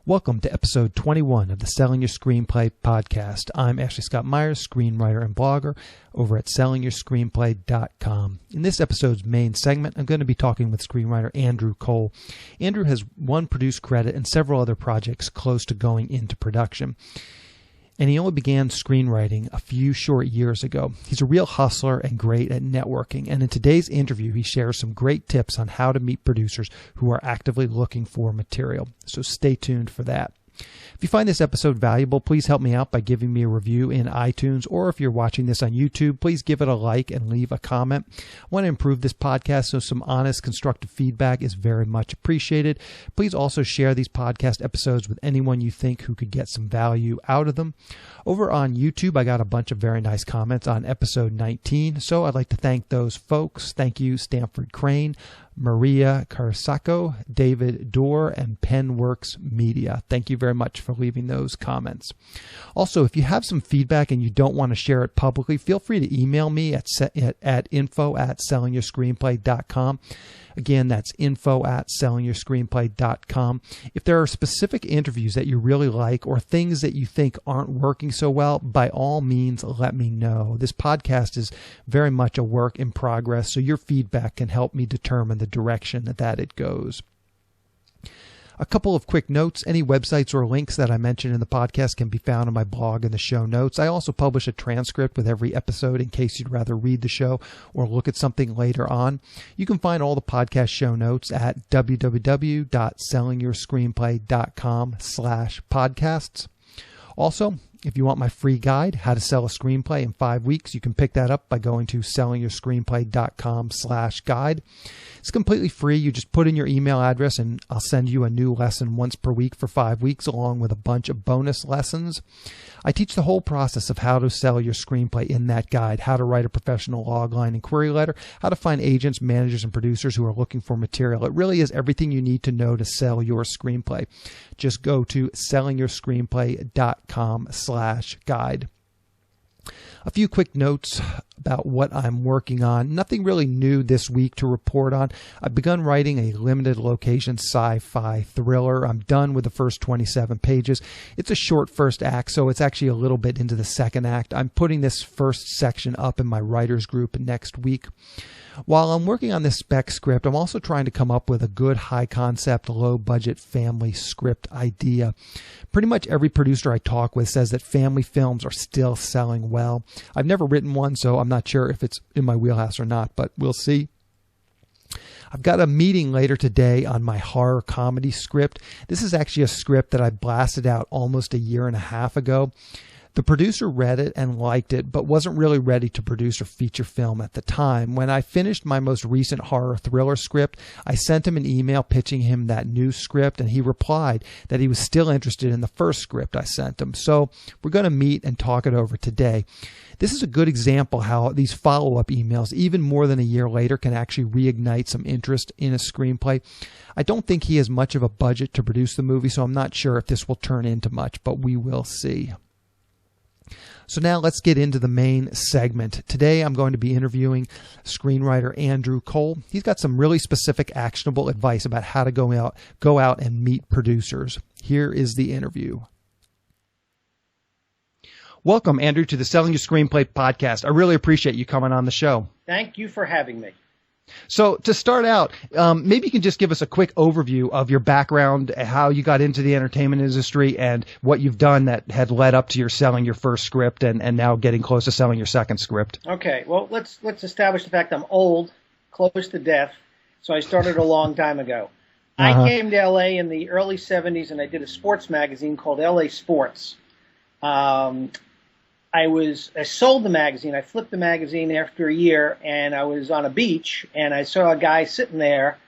Welcome to episode 21 of the Selling Your Screenplay podcast. I'm Ashley Scott Myers, screenwriter and blogger over at sellingyourscreenplay.com. In this episode's main segment, I'm going to be talking with screenwriter Andrew Kole. Andrew has one produced credit and several other projects close to going into production. And he only began screenwriting a few short years ago. He's a real hustler and great at networking. And in today's interview, he shares some great tips on how to meet producers who are actively looking for material. So stay tuned for that. If you find this episode valuable, please help me out by giving me a review in iTunes, or if you're watching this on YouTube, please give it a like and leave a comment. I want to improve this podcast, so some honest, constructive feedback is very much appreciated. Please also share these podcast episodes with anyone you think who could get some value out of them. Over on YouTube, I got a bunch of very nice comments on episode 19, so I'd like to thank those folks. Thank you, Stanford Crane, Maria Carsacco, David Dorr, and Penworks Media. Thank you very much for leaving those comments. Also, if you have some feedback and you don't want to share it publicly, feel free to email me at info@sellingyourscreenplay.com. Again, that's info@sellingyourscreenplay.com. If there are specific interviews that you really like or things that you think aren't working so well, by all means, let me know. This podcast is very much a work in progress, so your feedback can help me determine the direction that it goes. A couple of quick notes. Any websites or links that I mention in the podcast can be found on my blog in the show notes. I also publish a transcript with every episode in case you'd rather read the show or look at something later on. You can find all the podcast show notes at www.sellingyourscreenplay.com/podcasts. Also, if you want my free guide, How to Sell a Screenplay in 5 Weeks, you can pick that up by going to sellingyourscreenplay.com/guide. It's completely free. You just put in your email address and I'll send you a new lesson once per week for 5 weeks, along with a bunch of bonus lessons. I teach the whole process of how to sell your screenplay in that guide: how to write a professional logline and query letter, how to find agents, managers, and producers who are looking for material. It really is everything you need to know to sell your screenplay. Just go to sellingyourscreenplay.com/guide. A few quick notes about what I'm working on. Nothing really new this week to report on. I've begun writing a limited location sci-fi thriller. I'm done with the first 27 pages. It's a short first act, so it's actually a little bit into the second act. I'm putting this first section up in my writers group next week. While I'm working on this spec script, I'm also trying to come up with a good high-concept, low-budget family script idea. Pretty much every producer I talk with says that family films are still selling well. I've never written one, so I'm not sure if it's in my wheelhouse or not, but we'll see. I've got a meeting later today on my horror comedy script. This is actually a script that I blasted out almost a year and a half ago. The producer read it and liked it, but wasn't really ready to produce a feature film at the time. When I finished my most recent horror thriller script, I sent him an email pitching him that new script, and he replied that he was still interested in the first script I sent him. So we're going to meet and talk it over today. This is a good example how these follow-up emails, even more than a year later, can actually reignite some interest in a screenplay. I don't think he has much of a budget to produce the movie, so I'm not sure if this will turn into much, but we will see. So now let's get into the main segment. Today I'm going to be interviewing screenwriter Andrew Kole. He's got some really specific, actionable advice about how to go out and meet producers. Here is the interview. Welcome, Andrew, to the Selling Your Screenplay podcast. I really appreciate you coming on the show. Thank you for having me. So to start out, maybe you can just give us a quick overview of your background, how you got into the entertainment industry, and what you've done that had led up to your selling your first script and now getting close to selling your second script. Okay, well, let's establish the fact I'm old, close to death, so I started a long time ago. I came to L.A. in the early 70s, and I did a sports magazine called L.A. Sports. I sold the magazine. I flipped the magazine after a year, and I was on a beach, and I saw a guy sitting there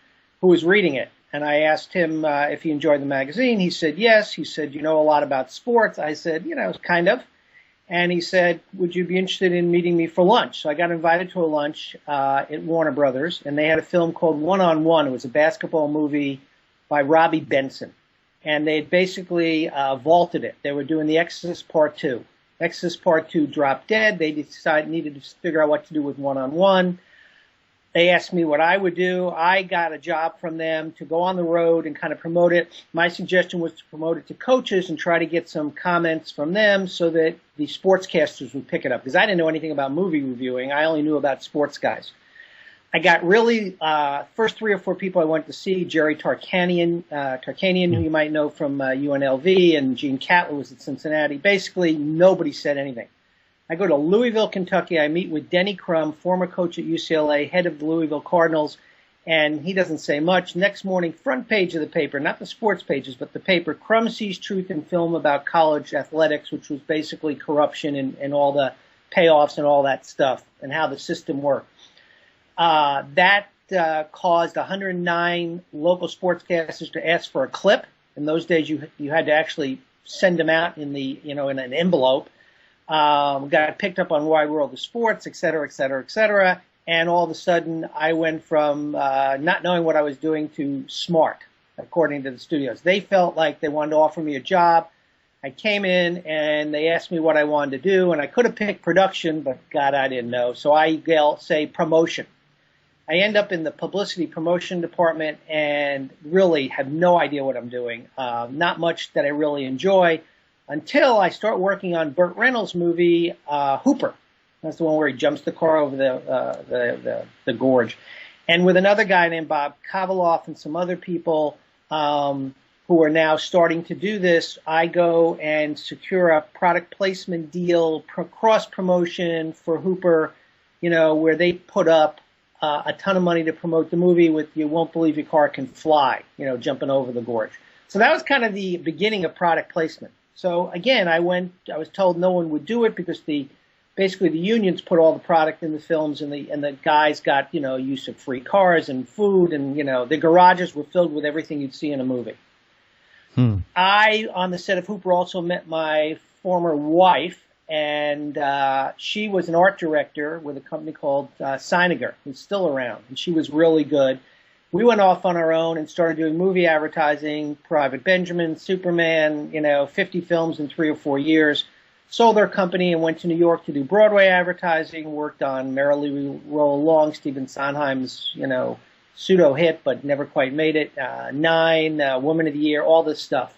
who was reading it. And I asked him if he enjoyed the magazine. He said yes. He said, "You know a lot about sports?" I said, kind of. And he said, "Would you be interested in meeting me for lunch?" So I got invited to a lunch at Warner Brothers, and they had a film called One on One. It was a basketball movie by Robbie Benson. And they had basically vaulted it. They were doing The Exorcist Part 2. Exorcist Part 2 dropped dead. They needed to figure out what to do with One on One. They asked me what I would do. I got a job from them to go on the road and kind of promote it. My suggestion was to promote it to coaches and try to get some comments from them so that the sportscasters would pick it up, because I didn't know anything about movie reviewing. I only knew about sports guys. I got really, first 3 or 4 people I went to see, Jerry Tarkanian, who you might know from UNLV, and Gene Catlett was at Cincinnati. Basically, nobody said anything. I go to Louisville, Kentucky. I meet with Denny Crum, former coach at UCLA, head of the Louisville Cardinals, and he doesn't say much. Next morning, front page of the paper, not the sports pages, but the paper, Crum sees truth in film about college athletics, which was basically corruption and all the payoffs and all that stuff and how the system worked. That caused 109 local sportscasters to ask for a clip. In those days, you had to actually send them out in in an envelope. Got picked up on Wide World of Sports, et cetera, et cetera, et cetera. And all of a sudden, I went from not knowing what I was doing to smart, according to the studios. They felt like they wanted to offer me a job. I came in and they asked me what I wanted to do, and I could have picked production, but God, I didn't know. So I say promotion. I end up in the publicity promotion department and really have no idea what I'm doing. Not much that I really enjoy until I start working on Burt Reynolds' movie, Hooper. That's the one where he jumps the car over the gorge. And with another guy named Bob Kavaloff and some other people who are now starting to do this, I go and secure a product placement deal, cross-promotion for Hooper, where they put up a ton of money to promote the movie with "You Won't Believe Your Car Can Fly," jumping over the gorge. So that was kind of the beginning of product placement. So again, I was told no one would do it because basically the unions put all the product in the films, and the guys got, use of free cars and food, and, the garages were filled with everything you'd see in a movie. I, on the set of Hooper, also met my former wife, and she was an art director with a company called Seiniger, who's still around, and she was really good. We went off on our own and started doing movie advertising, Private Benjamin, Superman, 50 films in 3 or 4 years. Sold our company and went to New York to do Broadway advertising, worked on Merrily We Roll Along, Stephen Sondheim's, pseudo hit, but never quite made it, Nine, Woman of the Year, all this stuff.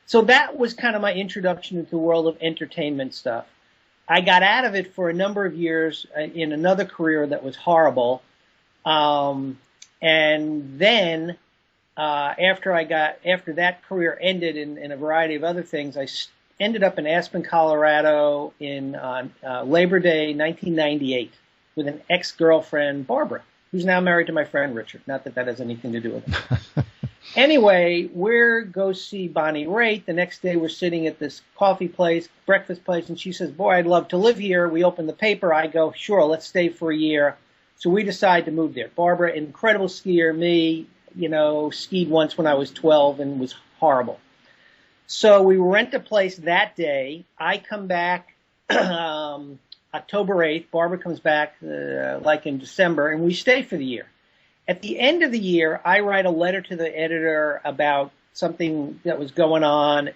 So that was kind of my introduction into the world of entertainment stuff. I got out of it for a number of years in another career that was horrible. And then, after that career ended in a variety of other things, I ended up in Aspen, Colorado in Labor Day 1998 with an ex-girlfriend, Barbara, who's now married to my friend Richard. Not that that has anything to do with it. Anyway, we're go see Bonnie Raitt. The next day we're sitting at this coffee place, breakfast place, and she says, "Boy, I'd love to live here." We open the paper. I go, "Sure, let's stay for a year." So we decide to move there. Barbara, incredible skier. Me, skied once when I was 12 and was horrible. So we rent a place that day. I come back October 8th. Barbara comes back like in December, and we stay for the year. At the end of the year, I write a letter to the editor about something that was going on,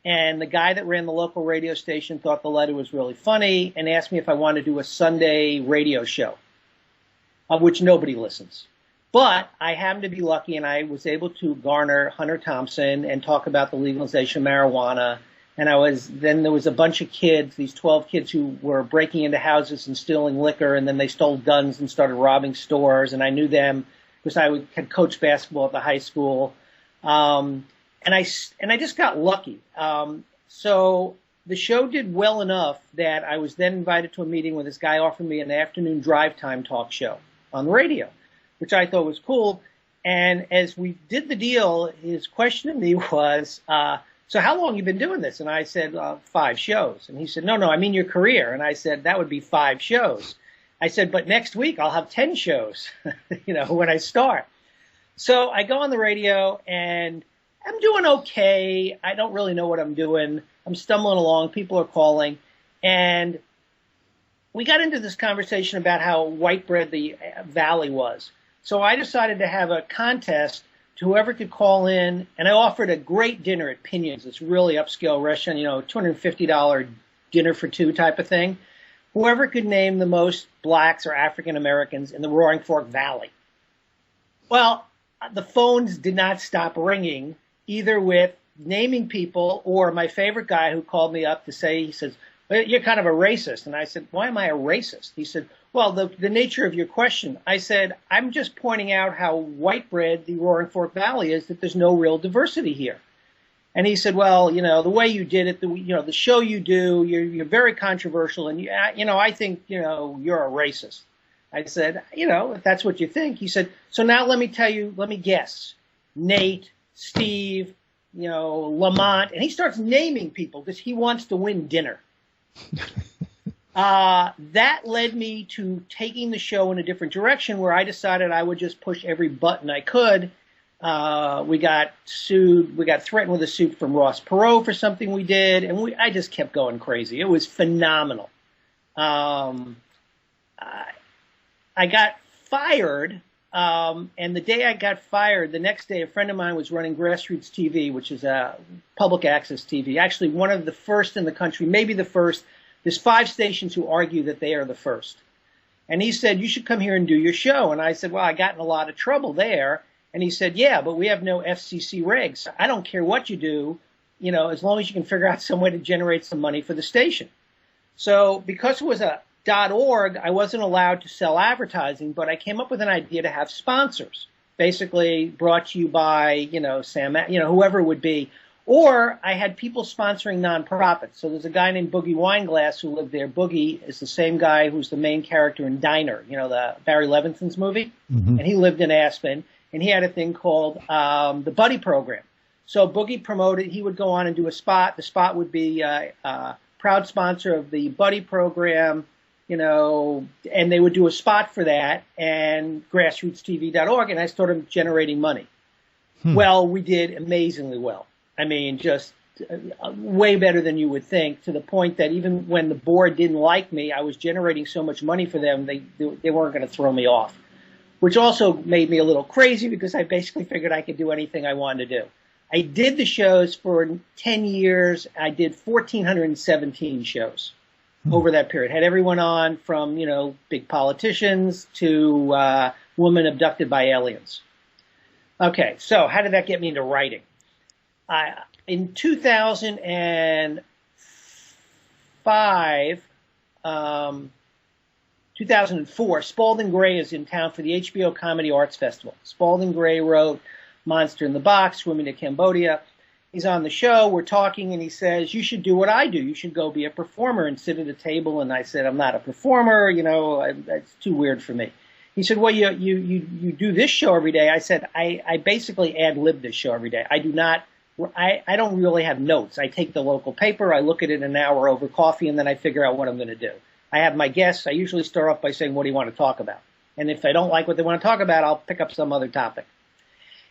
and the guy that ran the local radio station thought the letter was really funny and asked me if I wanted to do a Sunday radio show, of which nobody listens. But I happened to be lucky, and I was able to garner Hunter Thompson and talk about the legalization of marijuana. And then there was a bunch of kids, these 12 kids who were breaking into houses and stealing liquor, and then they stole guns and started robbing stores, and I knew them because I had coached basketball at the high school. And I just got lucky. So the show did well enough that I was then invited to a meeting where this guy offered me an afternoon drive time talk show on the radio, which I thought was cool. And as we did the deal, his question to me was, "So how long have you been doing this?" And I said, 5 shows. And he said, No, I mean your career. And I said, that would be 5 shows. I said, but next week I'll have 10 shows, when I start. So I go on the radio and I'm doing okay. I don't really know what I'm doing. I'm stumbling along. People are calling. And we got into this conversation about how white bread the Valley was. So I decided to have a contest to whoever could call in, and I offered a great dinner at Pinion's, this really upscale restaurant, $250 dinner for 2 type of thing. whoever could name the most blacks or African Americans in the Roaring Fork Valley. Well, the phones did not stop ringing, either with naming people or my favorite guy who called me up to say, he says, "You're kind of a racist." And I said, "Why am I a racist?" He said, "Well, the nature of your question." I said, "I'm just pointing out how white bread the Roaring Fork Valley is, that there's no real diversity here." And he said, "Well, the way you did it, the show you do, you're very controversial, and I think, you're a racist." I said, "If that's what you think." He said, "So now let me guess. Nate, Steve, Lamont," and he starts naming people because he wants to win dinner. That led me to taking the show in a different direction, where I decided I would just push every button I could. We got sued. We got threatened with a suit from Ross Perot for something we did, and I just kept going crazy. It was phenomenal. I got fired, and the day I got fired, the next day, a friend of mine was running Grassroots TV, which is a public access TV, actually one of the first in the country, maybe the first. There's 5 stations who argue that they are the first. And he said, "You should come here and do your show." And I said, "Well, I got in a lot of trouble there." And he said, "Yeah, but we have no FCC regs. I don't care what you do, as long as you can figure out some way to generate some money for the station." So because it was a .org, I wasn't allowed to sell advertising, but I came up with an idea to have sponsors, basically brought to you by, Sam, whoever it would be. Or I had people sponsoring nonprofits. So there's a guy named Boogie Wineglass who lived there. Boogie is the same guy who's the main character in Diner, the Barry Levinson's movie. Mm-hmm. And he lived in Aspen. And he had a thing called the Buddy Program. So Boogie promoted, he would go on and do a spot. The spot would be a proud sponsor of the Buddy Program, and they would do a spot for that and grassrootstv.org, and I started generating money. Well, we did amazingly well. I mean, just way better than you would think, to the point that even when the board didn't like me, I was generating so much money for them, they weren't going to throw me off, which also made me a little crazy because I basically figured I could do anything I wanted to do. I did the shows for 10 years. I did 1,417 shows over that period. Had everyone on from, big politicians to women abducted by aliens. Okay, so how did that get me into writing? In 2004, Spalding Gray is in town for the HBO Comedy Arts Festival. Spalding Gray wrote Monster in the Box, Swimming to Cambodia. He's on the show, we're talking, and he says, "You should do what I do. You should go be a performer and sit at a table." And I said, "I'm not a performer, that's too weird for me." He said, "Well, you do this show every day." I said, I basically ad-lib this show every day. I don't really have notes. I take the local paper, I look at it an hour over coffee, and then I figure out what I'm going to do. I have my guests. I usually start off by saying, "What do you want to talk about?" And if I don't like what they want to talk about, I'll pick up some other topic.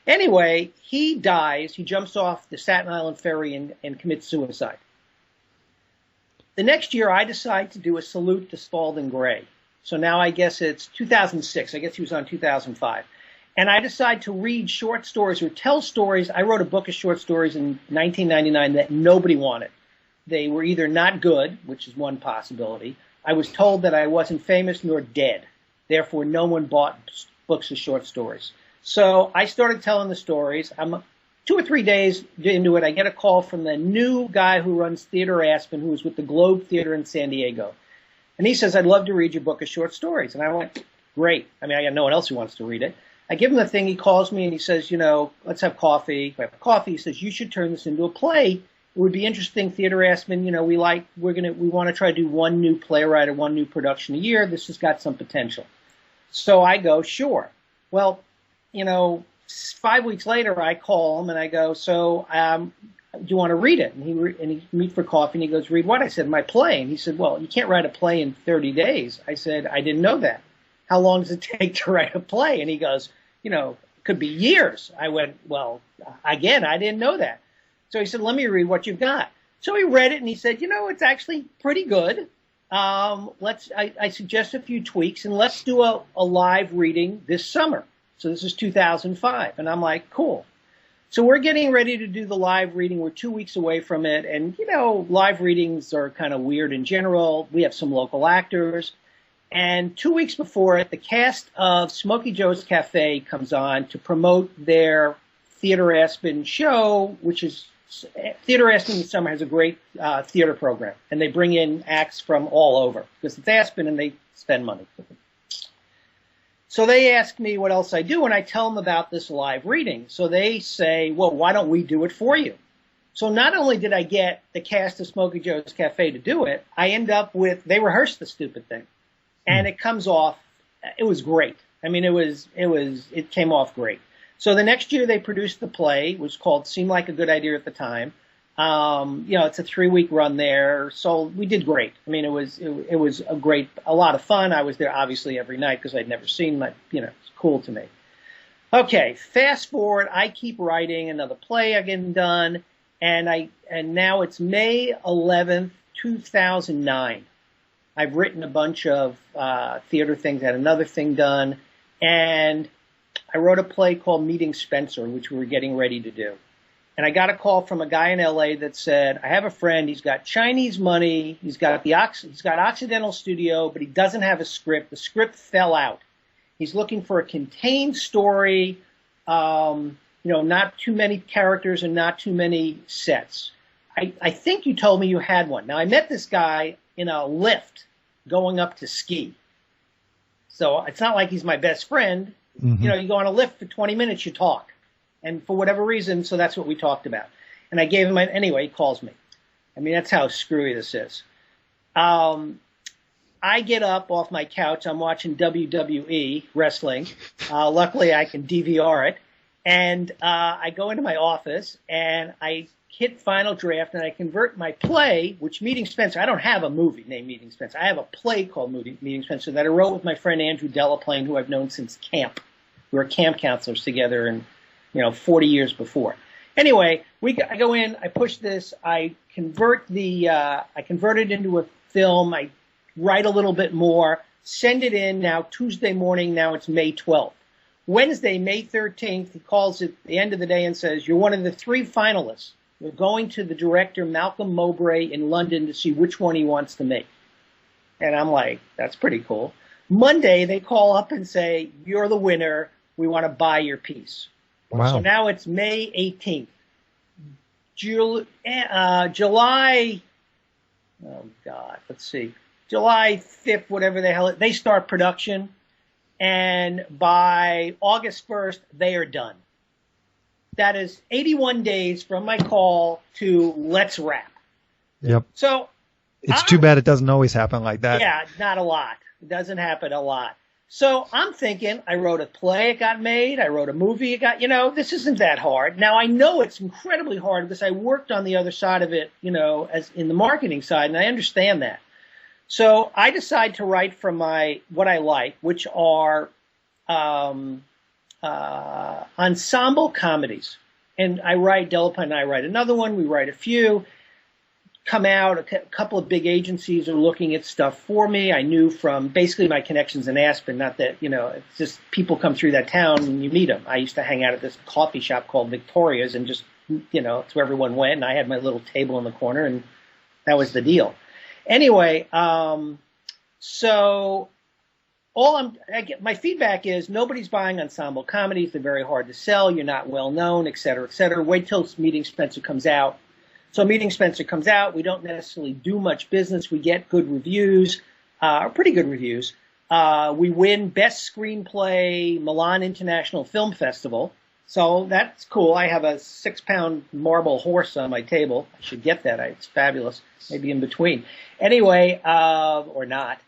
Anyway, he dies. He jumps off the Staten Island ferry and commits suicide. The next year, I decide to do a salute to Spalding Gray. So now I guess it's 2006. I guess he was on 2005. And I decide to read short stories or tell stories. I wrote a book of short stories in 1999 that nobody wanted. They were either not good, which is one possibility. I was told that I wasn't famous nor dead. Therefore, no one bought books of short stories. So I started telling the stories. I'm 2 or 3 days into it. I get a call from the new guy who runs Theater Aspen, who was with the Globe Theater in San Diego. And he says, "I'd love to read your book of short stories." And I went, "Great." I mean, I got no one else who wants to read it. I give him the thing. He calls me and he says, "Let's have coffee." We have coffee. He says, "You should turn this into a play. It would be interesting. Theater Aspen, we want to try to do one new playwright or one new production a year. This has got some potential." So I go, "Sure." Well, 5 weeks later, I call him and I go, "So, do you want to read it?" And he meet for coffee and he goes, "Read what?" I said, "My play." And he said, "Well, you can't write a play in 30 days. I said, "I didn't know that. How long does it take to write a play?" And he goes, "It could be years." I went, "Well, again, I didn't know that." So he said, "Let me read what you've got." So he read it and he said, "It's actually pretty good. I suggest a few tweaks and let's do a live reading this summer." So this is 2005. And I'm like, cool. So we're getting ready to do the live reading. We're 2 weeks away from it. And, live readings are kind of weird in general. We have some local actors. And 2 weeks before it, the cast of Smokey Joe's Cafe comes on to promote their Theater Aspen show, which is Theater Aspen in the summer has a great theater program. And they bring in acts from all over because it's Aspen and they spend money. So they ask me what else I do, and I tell them about this live reading. So they say, well, why don't we do it for you? So not only did I get the cast of Smokey Joe's Cafe to do it, I end up with, they rehearsed the stupid thing. And it comes off, it was great. I mean, it came off great. So the next year they produced the play. It was called Seemed Like a Good Idea at the time. It's a 3-week run there. So we did great. I mean, it was a lot of fun. I was there obviously every night because I'd never seen it's cool to me. Okay. Fast forward. I keep writing another play again done. And now it's May 11th, 2009. I've written a bunch of theater things, had another thing done, and I wrote a play called Meeting Spencer, which we were getting ready to do. And I got a call from a guy in LA that said, I have a friend, he's got Chinese money, he's got Occidental Studio, but he doesn't have a script. The script fell out. He's looking for a contained story, not too many characters and not too many sets. I think you told me you had one. Now, I met this guy in a lift going up to ski. So it's not like he's my best friend. Mm-hmm. You go on a lift for 20 minutes, you talk. And for whatever reason, so that's what we talked about. And I gave him anyway, he calls me. I mean, that's how screwy this is. I get up off my couch. I'm watching WWE wrestling. Luckily, I can DVR it. And I go into my office, and I hit Final Draft, and I convert my play, which Meeting Spencer, I don't have a movie named Meeting Spencer. I have a play called Meeting Spencer that I wrote with my friend Andrew Kole, who I've known since camp. We were camp counselors together and 40 years before. Anyway, I go in, I push this, I convert it into a film, I write a little bit more, send it in now Tuesday morning, now it's May 12th. Wednesday, May 13th, he calls at the end of the day and says, you're one of the 3 finalists. We're going to the director, Malcolm Mowbray, in London to see which one he wants to make. And I'm like, that's pretty cool. Monday, they call up and say, you're the winner. We want to buy your piece. Wow. So now it's May 18th. July, July 5th, whatever the hell, they start production. And by August 1st, they are done. That is 81 days from my call to let's wrap. Yep. So it's too bad it doesn't always happen like that. Yeah, not a lot. It doesn't happen a lot. So I'm thinking, I wrote a play, it got made. I wrote a movie, it got, this isn't that hard. Now I know it's incredibly hard because I worked on the other side of it, as in the marketing side, and I understand that. So I decide to write from what I like, which are ensemble comedies. And Delapine and I write another one. We write a few. Come out, a couple of big agencies are looking at stuff for me. I knew from basically my connections in Aspen, not that, it's just people come through that town and you meet them. I used to hang out at this coffee shop called Victoria's and just, it's where everyone went. And I had my little table in the corner and that was the deal. Anyway, so my feedback is nobody's buying ensemble comedies. They're very hard to sell. You're not well known, et cetera, et cetera. Wait till Meeting Spencer comes out. So Meeting Spencer comes out. We don't necessarily do much business. We get good reviews, pretty good reviews. We win Best Screenplay Milan International Film Festival. So that's cool. I have a 6-pound marble horse on my table. I should get that. It's fabulous. Maybe in between. Anyway, or not.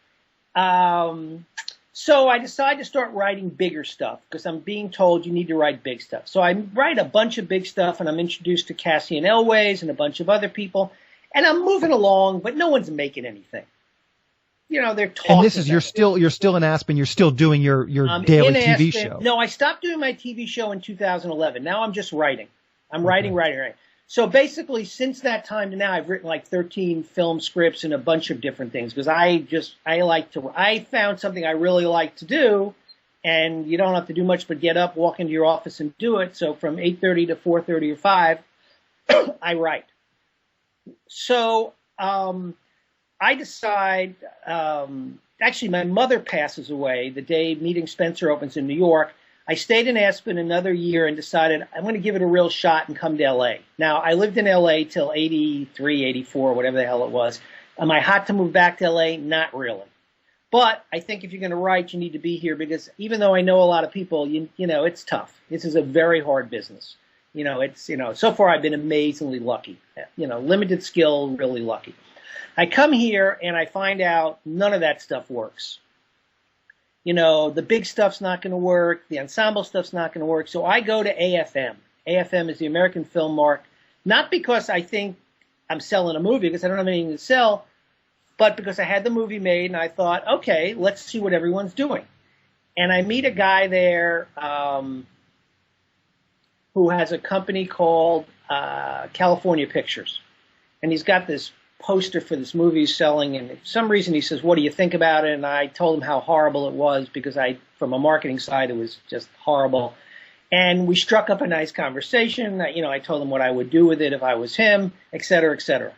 So I decided to start writing bigger stuff because I'm being told you need to write big stuff. So I write a bunch of big stuff, and I'm introduced to Cassian Elways and a bunch of other people, and I'm moving along, but no one's making anything. They're talking. And this is you're still in Aspen. You're still doing your daily TV show. No, I stopped doing my TV show in 2011. Now I'm just writing. I'm writing. So basically, since that time to now, I've written like 13 film scripts and a bunch of different things because I found something I really like to do, and you don't have to do much but get up, walk into your office, and do it. So from 8:30 to 4:30 or 5, I write. So I decide. Actually, my mother passes away the day Meeting Spencer opens in New York. I stayed in Aspen another year and decided I'm going to give it a real shot and come to L.A. Now, I lived in L.A. till 83, 84, whatever the hell it was. Am I hot to move back to L.A.? Not really. But I think if you're going to write, you need to be here because even though I know a lot of people, you know, it's tough. This is a very hard business. So far I've been amazingly lucky. Limited skill, really lucky. I come here and I find out none of that stuff works. The big stuff's not going to work. The ensemble stuff's not going to work. So I go to AFM. AFM is the American Film Mark, not because I think I'm selling a movie, because I don't have anything to sell, but because I had the movie made and I thought, okay, let's see what everyone's doing. And I meet a guy there who has a company called California Pictures. And he's got this poster for this movie he's selling, and for some reason he says, what do you think about it? And I told him how horrible it was because from a marketing side, it was just horrible. And we struck up a nice conversation. I told him what I would do with it if I was him, et cetera, et cetera.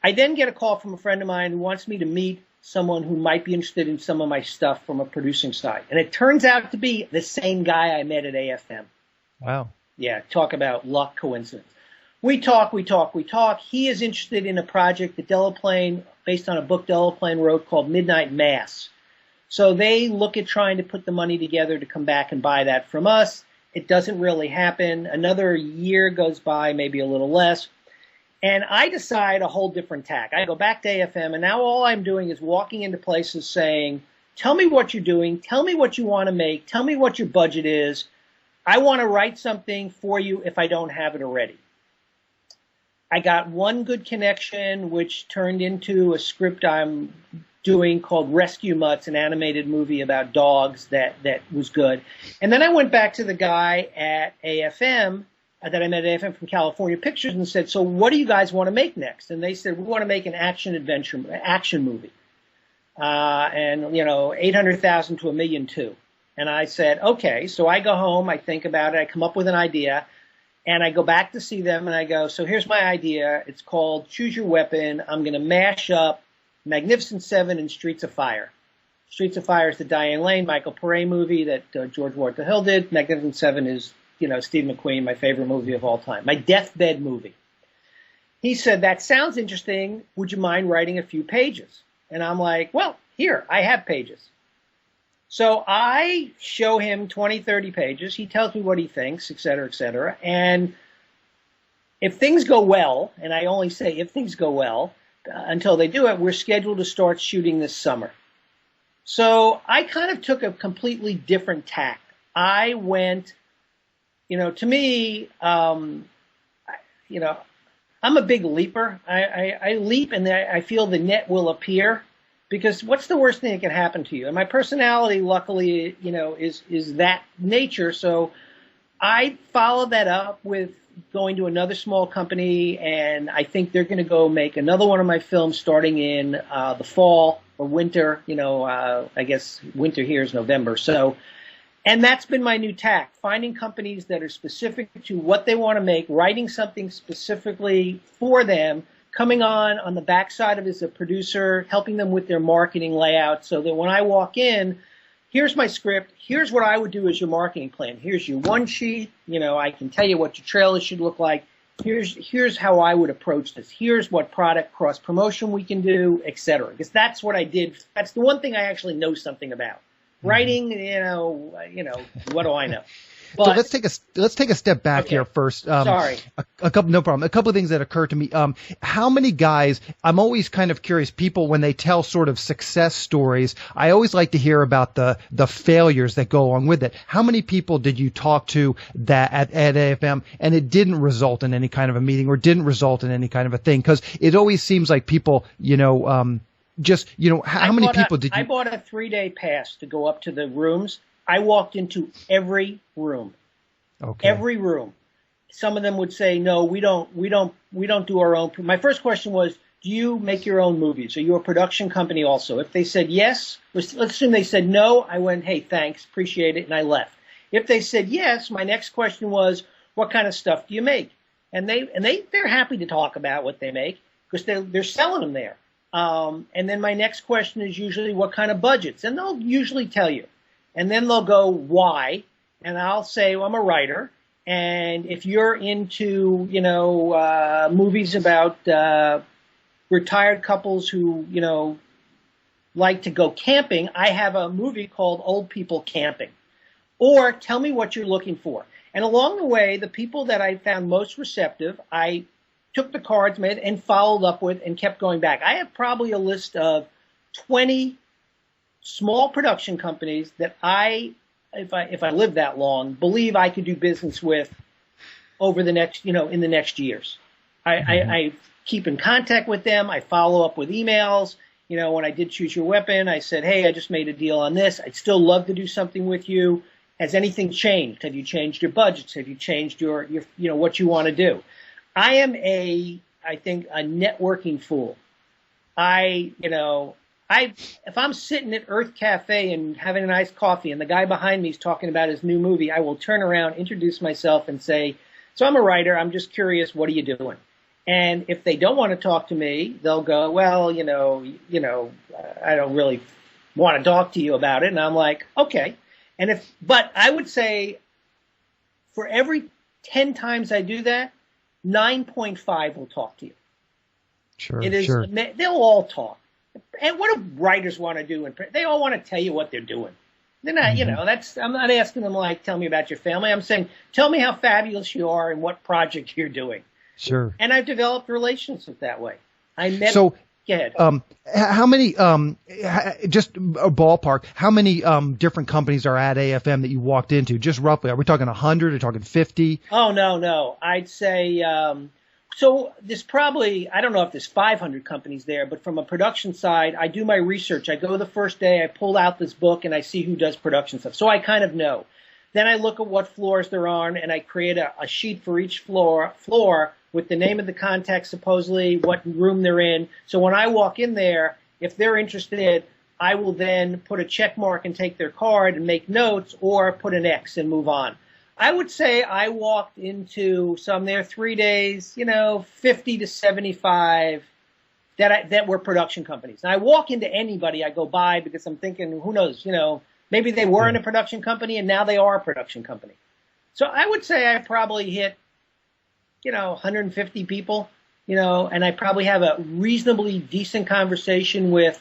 I then get a call from a friend of mine who wants me to meet someone who might be interested in some of my stuff from a producing side. And it turns out to be the same guy I met at AFM. Wow. Yeah, talk about luck, coincidence. We talk. He is interested in a project that Delaplane, based on a book Delaplane wrote called Midnight Mass. So they look at trying to put the money together to come back and buy that from us. It doesn't really happen. Another year goes by, maybe a little less. And I decide a whole different tack. I go back to AFM, and now all I'm doing is walking into places saying, tell me what you're doing. Tell me what you want to make. Tell me what your budget is. I want to write something for you if I don't have it already. I got one good connection, which turned into a script I'm doing called Rescue Mutts, an animated movie about dogs that was good. And then I went back to the guy at AFM that I met at AFM from California Pictures and said, so what do you guys want to make next? And they said, we want to make an action movie. And, $800,000 to $1.2 million. And I said, okay. So I go home, I think about it, I come up with an idea. And I go back to see them and I go, so here's my idea. It's called Choose Your Weapon. I'm going to mash up Magnificent Seven and Streets of Fire. Streets of Fire is the Diane Lane, Michael Paré movie that George Walter Hill did. Magnificent Seven is, Steve McQueen, my favorite movie of all time, my deathbed movie. He said, that sounds interesting. Would you mind writing a few pages? And I'm like, well, here, I have pages. So I show him 20, 30 pages. He tells me what he thinks, et cetera, et cetera. And if things go well, and I only say if things go well, until they do it, we're scheduled to start shooting this summer. So I kind of took a completely different tack. I went, to me, I'm a big leaper. I leap and I feel the net will appear. Because what's the worst thing that can happen to you? And my personality, luckily, is that nature. So I followed that up with going to another small company, and I think they're going to go make another one of my films starting in the fall or winter. I guess winter here is November. So, and that's been my new tack, finding companies that are specific to what they want to make, writing something specifically for them, coming on the backside of it as a producer, helping them with their marketing layout so that when I walk in, here's my script, here's what I would do as your marketing plan. Here's your one sheet, I can tell you what your trailer should look like. Here's how I would approach this. Here's what product cross-promotion we can do, et cetera. Because that's what I did. That's the one thing I actually know something about. Writing, what do I know? But, so let's take a step back here first. Sorry. No problem. A couple of things that occurred to me. How many guys? I'm always kind of curious. People, when they tell sort of success stories, I always like to hear about the failures that go along with it. How many people did you talk to that at AFM and it didn't result in any kind of a meeting or didn't result in any kind of a thing? Because it always seems like people, how many people did you? I bought a 3-day pass to go up to the rooms. I walked into every room. Okay. Every room. Some of them would say, no, we don't do our own. My first question was, do you make your own movies? Are you a production company also? If they said yes, let's assume they said no. I went, hey, thanks, appreciate it, and I left. If they said yes, my next question was, what kind of stuff do you make? And they're happy to talk about what they make because they're selling them there. And then my next question is usually what kind of budgets, and they'll usually tell you. And then they'll go, why? And I'll say, well, I'm a writer. And if you're into, movies about retired couples who, like to go camping, I have a movie called Old People Camping. Or tell me what you're looking for. And along the way, the people that I found most receptive, I took the cards, made and followed up with and kept going back. I have probably a list of 20 small production companies that if I live that long, believe I could do business with over the next, in the next years. I keep in contact with them. I follow up with emails. When I did Choose Your Weapon, I said, hey, I just made a deal on this. I'd still love to do something with you. Has anything changed? Have you changed your budgets? Have you changed your what you want to do? I am I think a networking fool. If I'm sitting at Earth Cafe and having an iced coffee and the guy behind me is talking about his new movie, I will turn around, introduce myself and say, so I'm a writer. I'm just curious. What are you doing? And if they don't want to talk to me, they'll go, well, I don't really want to talk to you about it. And I'm like, okay. But I would say for every 10 times I do that, 9.5 will talk to you. Sure. Sure. They'll all talk. And what do writers want to do? They all want to tell you what they're doing. They're not, I'm not asking them tell me about your family. I'm saying, tell me how fabulous you are and what project you're doing. Sure. And I've developed relationships that way. Go ahead. How many, just a ballpark, how many different companies are at AFM that you walked into? Just roughly. Are we talking 100? Are we talking 50? Oh, no. I'd say, so there's probably, I don't know if there's 500 companies there, but from a production side, I do my research. I go the first day, I pull out this book, and I see who does production stuff. So I kind of know. Then I look at what floors they're on, and I create a sheet for each floor with the name of the contact, supposedly what room they're in. So when I walk in there, if they're interested, I will then put a check mark and take their card and make notes or put an X and move on. I would say I walked into some there 3 days, 50 to 75 that were production companies. And I walk into anybody I go by because I'm thinking, who knows, maybe they were in a production company and now they are a production company. So I would say I probably hit 150 people, and I probably have a reasonably decent conversation with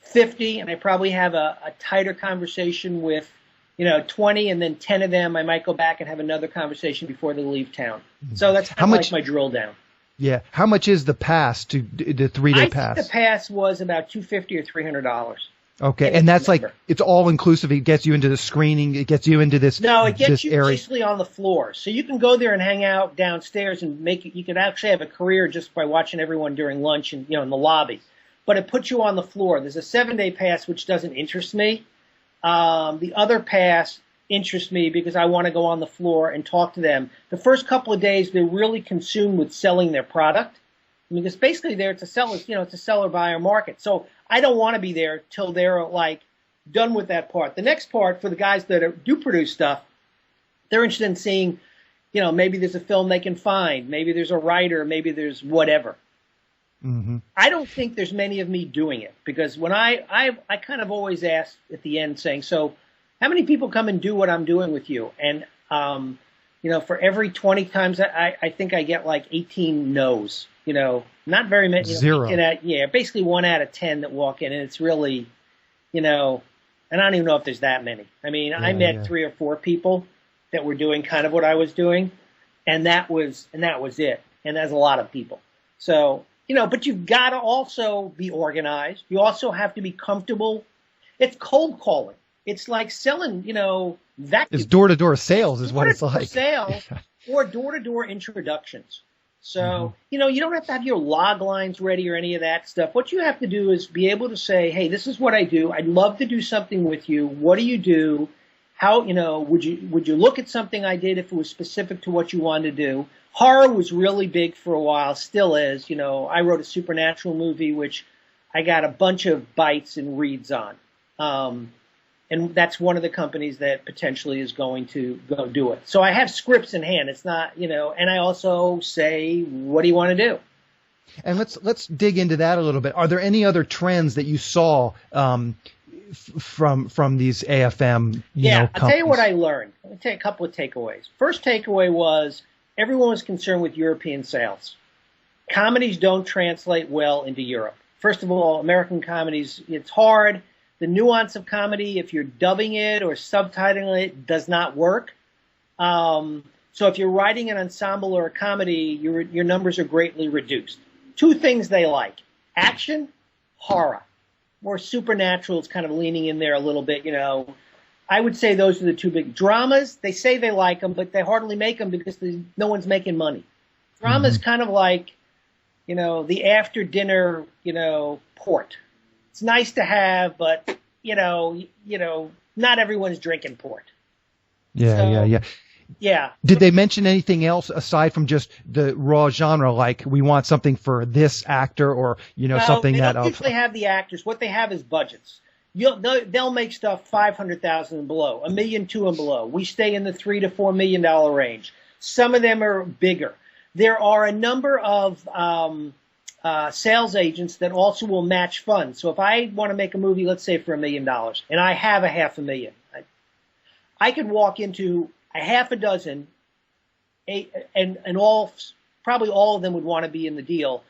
50, and I probably have a tighter conversation with, 20, and then 10 of them I might go back and have another conversation before they leave town. So that's how much my drill down. Yeah. How much is the pass the 3-day pass? I think the pass was about $250 or $300. Okay, and that's it's all inclusive. It gets you into the screening. It gets you into this. No, it gets you area. basically on the floor. So you can go there and hang out downstairs and you could actually have a career just by watching everyone during lunch and in the lobby. But it puts you on the floor. There's a 7-day pass which doesn't interest me. The other pass interests me because I want to go on the floor and talk to them. The first couple of days they're really consumed with selling their product. Because basically there it's a seller's, it's a seller buyer market. So I don't want to be there till they're done with that part. The next part for the guys that do produce stuff, they're interested in seeing, maybe there's a film they can find, maybe there's a writer, maybe there's whatever. Mm-hmm. I don't think there's many of me doing it because when I kind of always ask at the end saying, so how many people come and do what I'm doing with you? And, for every 20 times I think I get 18 no's. Not very many. Zero. Basically 1 out of 10 that walk in, and it's really, and I don't even know if there's that many. I mean, I met 3 or 4 people that were doing kind of what I was doing, and that was it. And that's a lot of people. So, but you've got to also be organized. You also have to be comfortable. It's cold calling. It's like selling, vacuum. It's door-to-door sales is what it's like. Sales or door-to-door introductions. So, you don't have to have your log lines ready or any of that stuff. What you have to do is be able to say, hey, this is what I do. I'd love to do something with you. What do you do? How, would you look at something I did if it was specific to what you wanted to do? Horror was really big for a while, still is. I wrote a supernatural movie, which I got a bunch of bites and reads on. And that's one of the companies that potentially is going to go do it. So I have scripts in hand. It's not, and I also say, what do you want to do? And let's dig into that a little bit. Are there any other trends that you saw from these AFM I'll companies? tell you what I learned. I'll tell you a couple of takeaways. First takeaway was everyone was concerned with European sales. Comedies don't translate well into Europe. First of all, American comedies, it's hard. The nuance of comedy, if you're dubbing it or subtitling it, does not work. So if you're writing an ensemble or a comedy, your numbers are greatly reduced. Two things they like: action, horror. More supernatural is kind of leaning in there a little bit, I would say those are the two big dramas. They say they like them, but they hardly make them because no one's making money. Drama's kind of like, the after dinner, port. It's nice to have, but not everyone's drinking port. Yeah. Did they mention anything else aside from just the raw genre, like we want something for this actor or, something they that... don't usually have the actors. What they have is budgets. They'll make stuff $500,000 and below, $1 million, $2 million and below. We stay in the $3 to $4 million range. Some of them are bigger. There are a number of sales agents that also will match funds. So if I want to make a movie, let's say for $1 million, and I have a $500,000, I could walk into a half a dozen, and probably all of them would want to be in the deal.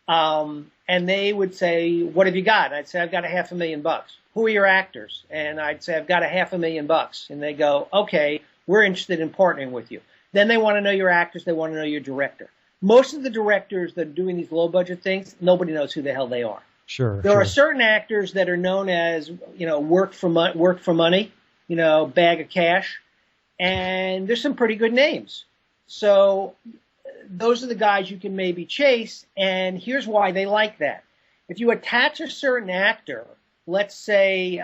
And they would say, what have you got? And I'd say, I've got a $500,000. Who are your actors? And I'd say, I've got a $500,000. And they go, okay, we're interested in partnering with you. Then they want to know your actors. They want to know your director. Most of the directors that are doing these low budget things, nobody knows who the hell they are. Sure. There are certain actors that are known as, work for money, bag of cash. And there's some pretty good names. So those are the guys you can maybe chase, and here's why they like that. If you attach a certain actor, let's say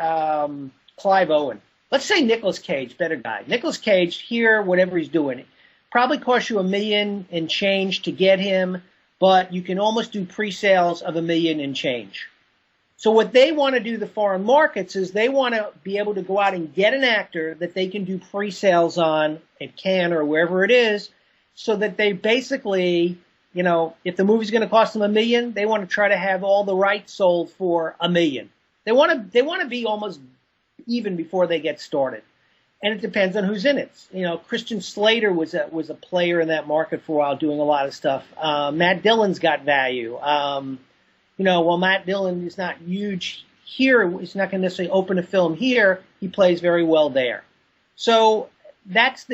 Clive Owen, let's say Nicolas Cage, better guy. Nicolas Cage here, whatever he's doing, probably costs you $1 million and change to get him, but you can almost do pre-sales of $1 million and change. So what they want to do, the foreign markets, is they want to be able to go out and get an actor that they can do pre-sales on at Cannes or wherever it is, so that they basically, if the movie's going to cost them $1 million, they want to try to have all the rights sold for $1 million. They want to be almost even before they get started, and it depends on who's in it. Christian Slater was a player in that market for a while, doing a lot of stuff. Matt Dillon's got value. While Matt Dillon is not huge here, he's not going to necessarily open a film here. He plays very well there. So that's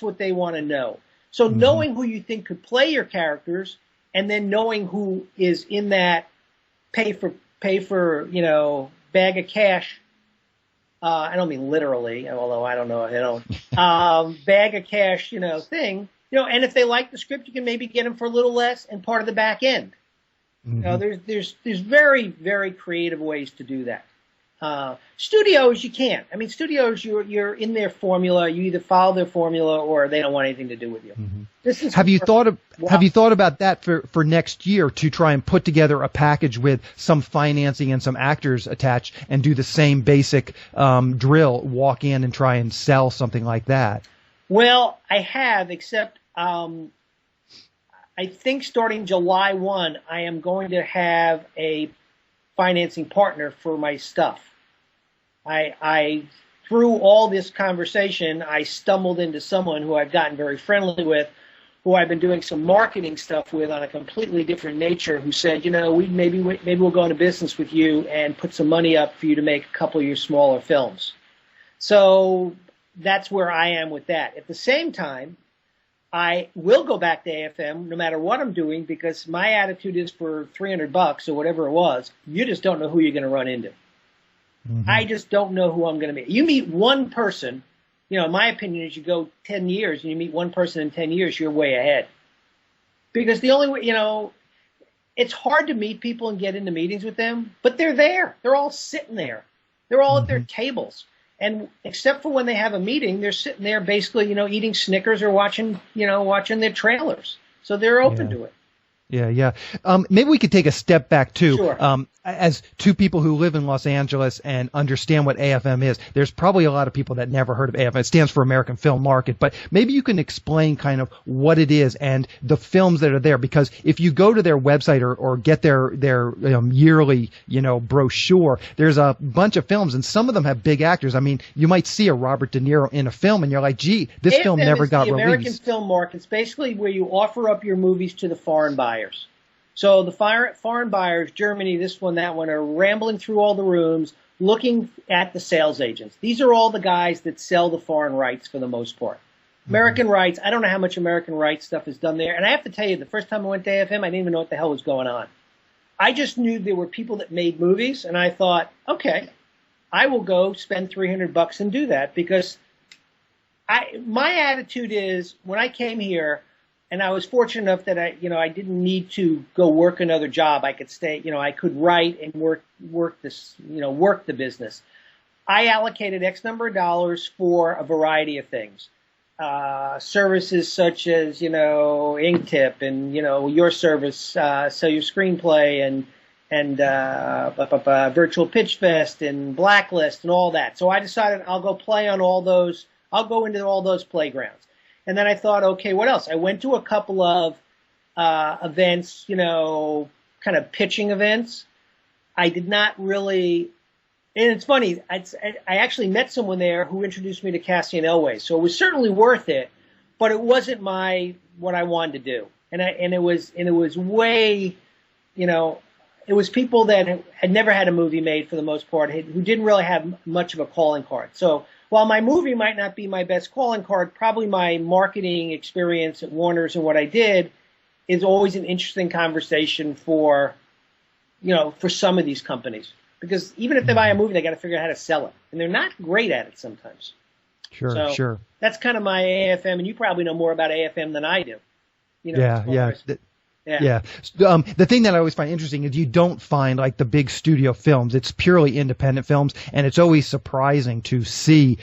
what they want to know. So knowing who you think could play your characters, and then knowing who is in that pay for bag of cash. I don't mean literally, although I don't know. Bag of cash, thing. And if they like the script, you can maybe get them for a little less and part of the back end. There's very, very creative ways to do that. Studios, you can't. I mean, studios, you're in their formula. You either follow their formula or they don't want anything to do with you. Have you thought about that for next year, to try and put together a package with some financing and some actors attached and do the same basic drill, walk in and try and sell something like that? Well, I have, except I think starting July 1, I am going to have a financing partner for my stuff. Through all this conversation, I stumbled into someone who I've gotten very friendly with, who I've been doing some marketing stuff with on a completely different nature, who said, maybe we'll go into business with you and put some money up for you to make a couple of your smaller films. So that's where I am with that. At the same time, I will go back to AFM no matter what I'm doing, because my attitude is, for $300 or whatever it was, you just don't know who you're going to run into. I just don't know who I'm going to meet. You meet one person, my opinion is, you go 10 years and you meet one person in 10 years, you're way ahead. Because the only way, it's hard to meet people and get into meetings with them, but they're there. They're all sitting there. They're all at their tables. And except for when they have a meeting, they're sitting there basically, eating Snickers or watching their trailers. So they're open to it. Yeah, yeah. Maybe we could take a step back too. Sure. As two people who live in Los Angeles and understand what AFM is, there's probably a lot of people that never heard of AFM. It stands for American Film Market, but maybe you can explain kind of what it is and the films that are there. Because if you go to their website or get their yearly, brochure, there's a bunch of films and some of them have big actors. I mean, you might see a Robert De Niro in a film and you're like, gee, this AFM film never got released. The American Film Market's basically where you offer up your movies to the foreign buyers. So the foreign buyers, Germany, this one, that one, are rambling through all the rooms, looking at the sales agents. These are all the guys that sell the foreign rights for the most part. American rights, I don't know how much American rights stuff is done there. And I have to tell you, the first time I went to AFM, I didn't even know what the hell was going on. I just knew there were people that made movies, and I thought, okay, I will go spend $300 and do that, because my attitude is, when I came here, and I was fortunate enough that I didn't need to go work another job. I could stay, I could write and work the business. I allocated X number of dollars for a variety of things. Services such as, Inktip and, your service, so your screenplay and Virtual Pitch Fest and Blacklist and all that. So I decided I'll go play on all those. I'll go into all those playgrounds. And then I thought, okay, what else? I went to a couple of events, kind of pitching events. I did not really, and it's funny, I actually met someone there who introduced me to Cassian Elway. So it was certainly worth it, but it wasn't what I wanted to do. And it was way, it was people that had never had a movie made for the most part, who didn't really have much of a calling card. So while my movie might not be my best calling card, probably my marketing experience at Warner's and what I did is always an interesting conversation for some of these companies. Because even if they buy a movie, they got to figure out how to sell it. And they're not great at it sometimes. Sure. That's kind of my AFM, and you probably know more about AFM than I do. Yeah. The thing that I always find interesting is you don't find like the big studio films. It's purely independent films, and it's always surprising to see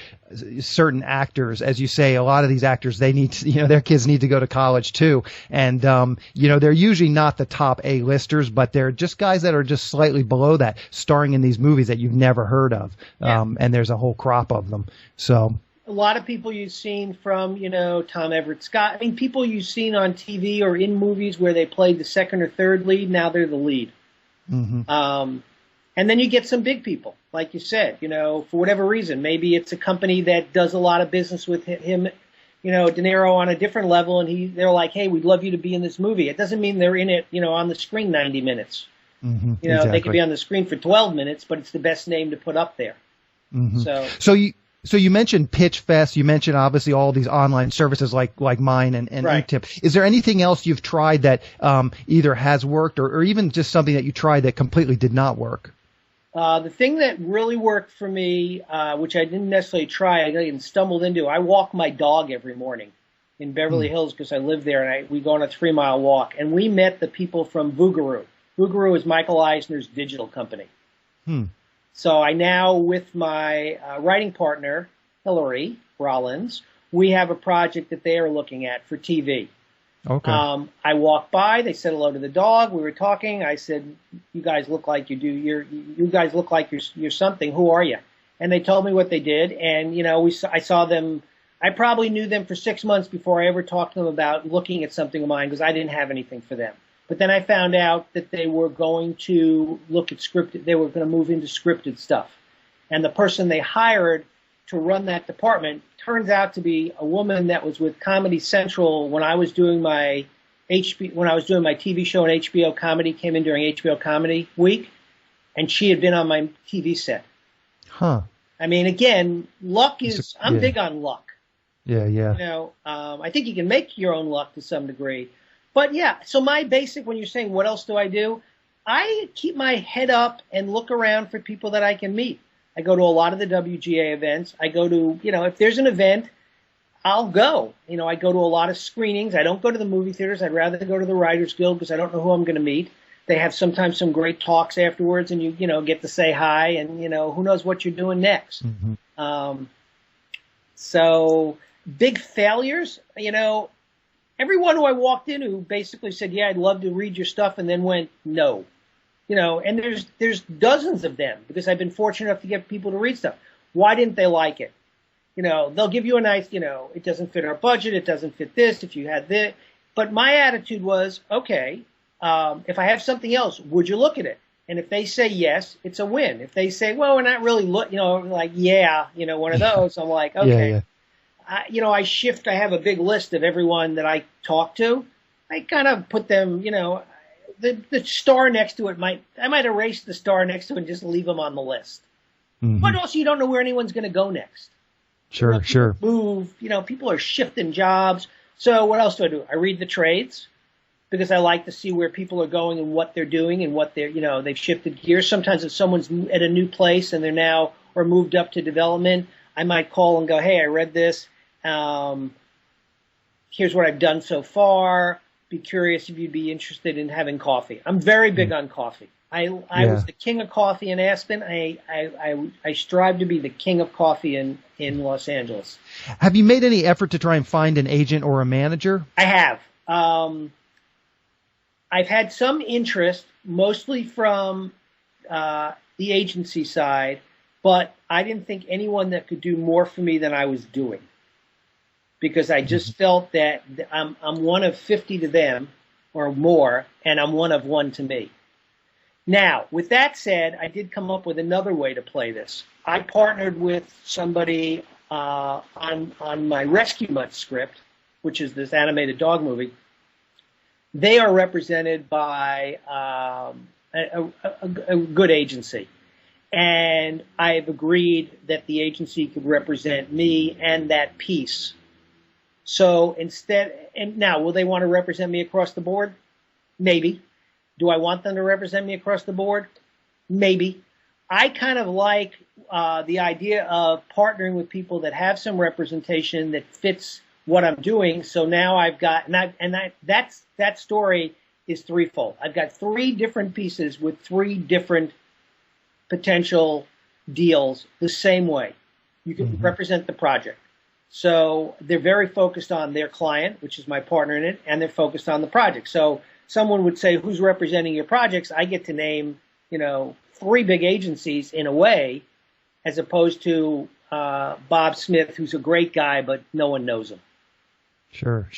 certain actors. As you say, a lot of these actors, they need to, their kids need to go to college too. And, they're usually not the top A-listers, but they're just guys that are just slightly below that, starring in these movies that you've never heard of. And there's a whole crop of them. So a lot of people you've seen from, Tom Everett Scott. I mean, people you've seen on TV or in movies where they played the second or third lead. Now they're the lead. Mm-hmm. And then you get some big people, like you said, for whatever reason. Maybe it's a company that does a lot of business with him, De Niro on a different level, and they're like, hey, we'd love you to be in this movie. It doesn't mean they're in it, on the screen 90 minutes. Mm-hmm. Exactly. They could be on the screen for 12 minutes, but it's the best name to put up there. Mm-hmm. So you mentioned Pitch Fest. You mentioned obviously all these online services like mine and right. Inktip. Is there anything else you've tried that either has worked or even just something that you tried that completely did not work? The thing that really worked for me, which I didn't necessarily try, I stumbled into, I walk my dog every morning in Beverly Hills because I live there, and we go on a 3-mile walk. And we met the people from Vugaru. Vugaru is Michael Eisner's digital company. So I now, with my writing partner, Hillary Rollins, we have a project that they are looking at for TV. Okay. I walked by. They said hello to the dog. We were talking. I said, "You guys look like you do. You guys look like you're something. Who are you?" And they told me what they did. And I saw them. I probably knew them for 6 months before I ever talked to them about looking at something of mine because I didn't have anything for them. But then I found out that they were going to look at scripted. They were going to move into scripted stuff. And the person they hired to run that department turns out to be a woman that was with Comedy Central when I was doing my TV show on HBO Comedy, came in during HBO Comedy Week, and she had been on my TV set. Huh. I mean, again, luck is, I'm big on luck. Yeah. I think you can make your own luck to some degree. But yeah, so my basic, when you're saying what else do, I keep my head up and look around for people that I can meet. I go to a lot of the WGA events. I go to, if there's an event, I'll go. I go to a lot of screenings. I don't go to the movie theaters. I'd rather go to the Writers Guild because I don't know who I'm going to meet. They have sometimes some great talks afterwards, and you get to say hi, and who knows what you're doing next. Mm-hmm. So big failures, everyone who I walked in who basically said, yeah, I'd love to read your stuff, and then went, no. And there's dozens of them because I've been fortunate enough to get people to read stuff. Why didn't they like it? They'll give you a nice, it doesn't fit our budget, it doesn't fit this, if you had this. But my attitude was, okay, if I have something else, would you look at it? And if they say yes, it's a win. If they say, well, we're not really one of those, I'm like, okay. Yeah. I shift, I have a big list of everyone that I talk to. I kind of put them, the star next to it I might erase the star next to it and just leave them on the list. Mm-hmm. But also you don't know where anyone's going to go next. Sure. Move, people are shifting jobs. So what else do? I read the trades because I like to see where people are going and what they're doing and what they've shifted gears. Sometimes if someone's at a new place and they're now or moved up to development, I might call and go, hey, I read this. Here's what I've done so far. Be curious if you'd be interested in having coffee. I'm very big on coffee. I was the king of coffee in Aspen. I strive to be the king of coffee in Los Angeles. Have you made any effort to try and find an agent or a manager? I have. I've had some interest, mostly from the agency side, but I didn't think anyone that could do more for me than I was doing. Because I just felt that I'm one of 50 to them or more, and I'm one of one to me. Now, with that said, I did come up with another way to play this. I partnered with somebody on my Rescue Mutt script, which is this animated dog movie. They are represented by a good agency. And I have agreed that the agency could represent me and that piece. So instead, and now, will they want to represent me across the board? Maybe. Do I want them to represent me across the board? Maybe. I kind of like the idea of partnering with people that have some representation that fits what I'm doing. So now I've got, that story is threefold. I've got 3 different pieces with 3 different potential deals the same way. You can represent the project. So they're very focused on their client, which is my partner in it, and they're focused on the project. So someone would say, who's representing your projects? I get to name, 3 big agencies in a way, as opposed to Bob Smith, who's a great guy, but no one knows him. Sure.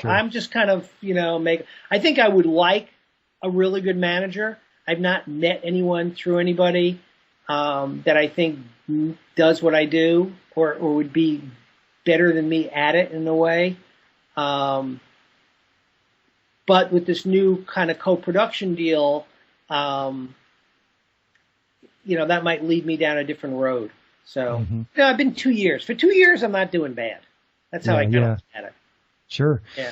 I'm just kind of, I think I would like a really good manager. I've not met anyone through anybody that I think does what I do or would be better than me at it in a way. But with this new kind of co-production deal, that might lead me down a different road. So, I've been 2 years. For 2 years, I'm not doing bad. That's how I kind of look at it. Sure. Yeah.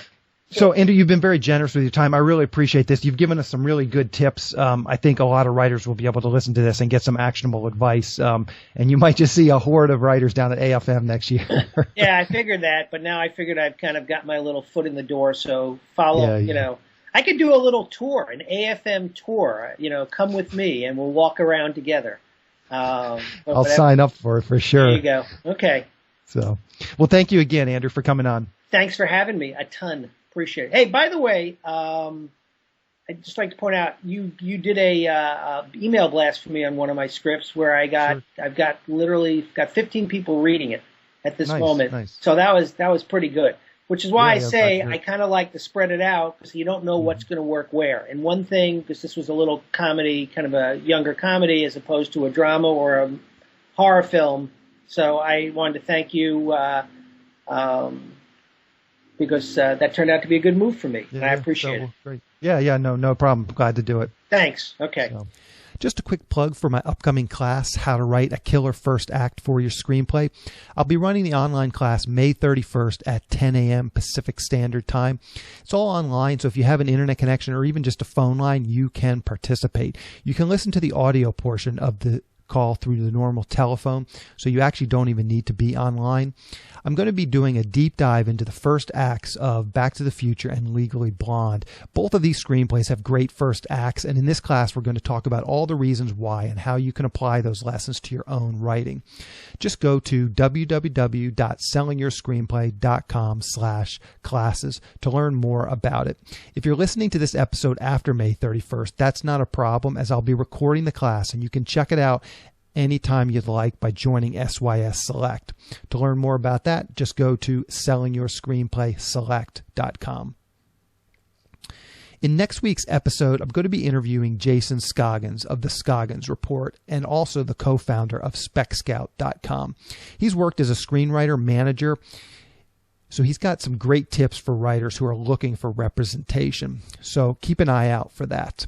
So, Andrew, you've been very generous with your time. I really appreciate this. You've given us some really good tips. I think a lot of writers will be able to listen to this and get some actionable advice. And you might just see a horde of writers down at AFM next year. Yeah, I figured that, but now I figured I've kind of got my little foot in the door. So I could do a little tour, an AFM tour, come with me and we'll walk around together. I'll sign up for it for sure. There you go. Okay. So, well, thank you again, Andrew, for coming on. Thanks for having me a ton. Appreciate it. Hey, by the way, I'd just like to point out you did a email blast for me on one of my scripts where I've got literally 15 people reading it at this moment. Nice. So that was pretty good. Which is why I say I kind of like to spread it out because you don't know what's going to work where. And one thing, because this was a little comedy, kind of a younger comedy as opposed to a drama or a horror film. So I wanted to thank you because that turned out to be a good move for me. And I appreciate it. Great. Yeah, no problem. Glad to do it. Thanks. Okay. So, just a quick plug for my upcoming class, How to Write a Killer First Act for Your Screenplay. I'll be running the online class May 31st at 10 a.m. Pacific Standard Time. It's all online, so if you have an internet connection or even just a phone line, you can participate. You can listen to the audio portion of the call through the normal telephone, so you actually don't even need to be online. I'm going to be doing a deep dive into the first acts of Back to the Future and Legally Blonde. Both of these screenplays have great first acts, and in this class we're going to talk about all the reasons why and how you can apply those lessons to your own writing. Just go to www.sellingyourscreenplay.com/classes to learn more about it. If you're listening to this episode after May 31st, that's not a problem, as I'll be recording the class and you can check it out anytime you'd like by joining SYS Select. To learn more about that, just go to sellingyourscreenplayselect.com. In next week's episode, I'm going to be interviewing Jason Scoggins of the Scoggins Report and also the co-founder of SpecScout.com. He's worked as a screenwriter manager, so he's got some great tips for writers who are looking for representation. So keep an eye out for that.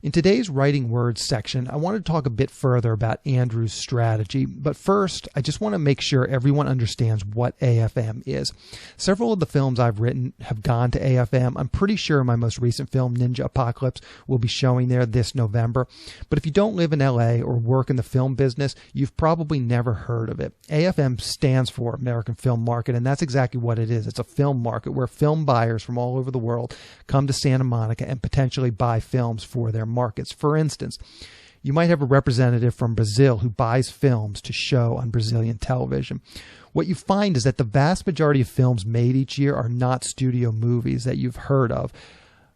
In today's Writing Words section, I want to talk a bit further about Andrew's strategy, but first, I just want to make sure everyone understands what AFM is. Several of the films I've written have gone to AFM. I'm pretty sure my most recent film, Ninja Apocalypse, will be showing there this November. But if you don't live in LA or work in the film business, you've probably never heard of it. AFM stands for American Film Market, and that's exactly what it is. It's a film market where film buyers from all over the world come to Santa Monica and potentially buy films for their markets. For instance, you might have a representative from Brazil who buys films to show on Brazilian television. What you find is that the vast majority of films made each year are not studio movies that you've heard of,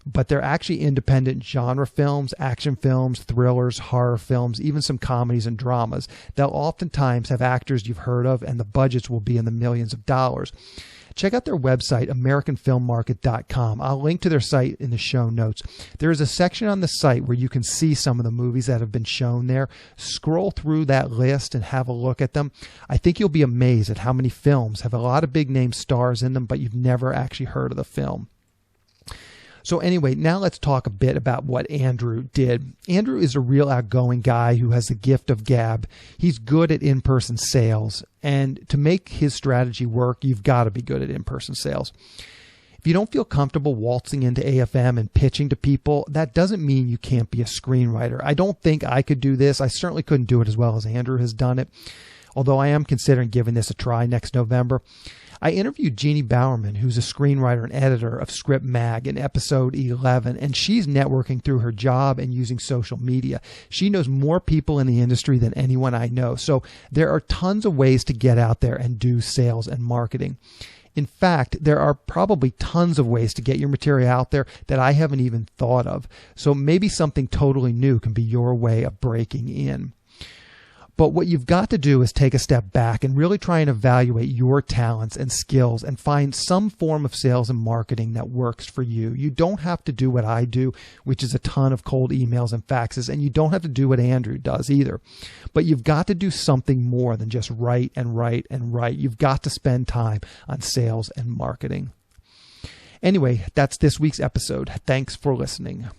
but they're actually independent genre films, action films, thrillers, horror films, even some comedies and dramas. They'll oftentimes have actors you've heard of, and the budgets will be in the millions of dollars. Check out their website, AmericanFilmMarket.com. I'll link to their site in the show notes. There is a section on the site where you can see some of the movies that have been shown there. Scroll through that list and have a look at them. I think you'll be amazed at how many films have a lot of big name stars in them, but you've never actually heard of the film. So anyway, now let's talk a bit about what Andrew did. Andrew is a real outgoing guy who has the gift of gab. He's good at in-person sales, and to make his strategy work, you've got to be good at in-person sales. If you don't feel comfortable waltzing into AFM and pitching to people, that doesn't mean you can't be a screenwriter. I don't think I could do this. I certainly couldn't do it as well as Andrew has done it, although I am considering giving this a try next November. I interviewed Jeannie Bowerman, who's a screenwriter and editor of Script Mag, in episode 11, and she's networking through her job and using social media. She knows more people in the industry than anyone I know, so there are tons of ways to get out there and do sales and marketing. In fact, there are probably tons of ways to get your material out there that I haven't even thought of, so maybe something totally new can be your way of breaking in. But what you've got to do is take a step back and really try and evaluate your talents and skills and find some form of sales and marketing that works for you. You don't have to do what I do, which is a ton of cold emails and faxes, and you don't have to do what Andrew does either. But you've got to do something more than just write and write and write. You've got to spend time on sales and marketing. Anyway, that's this week's episode. Thanks for listening.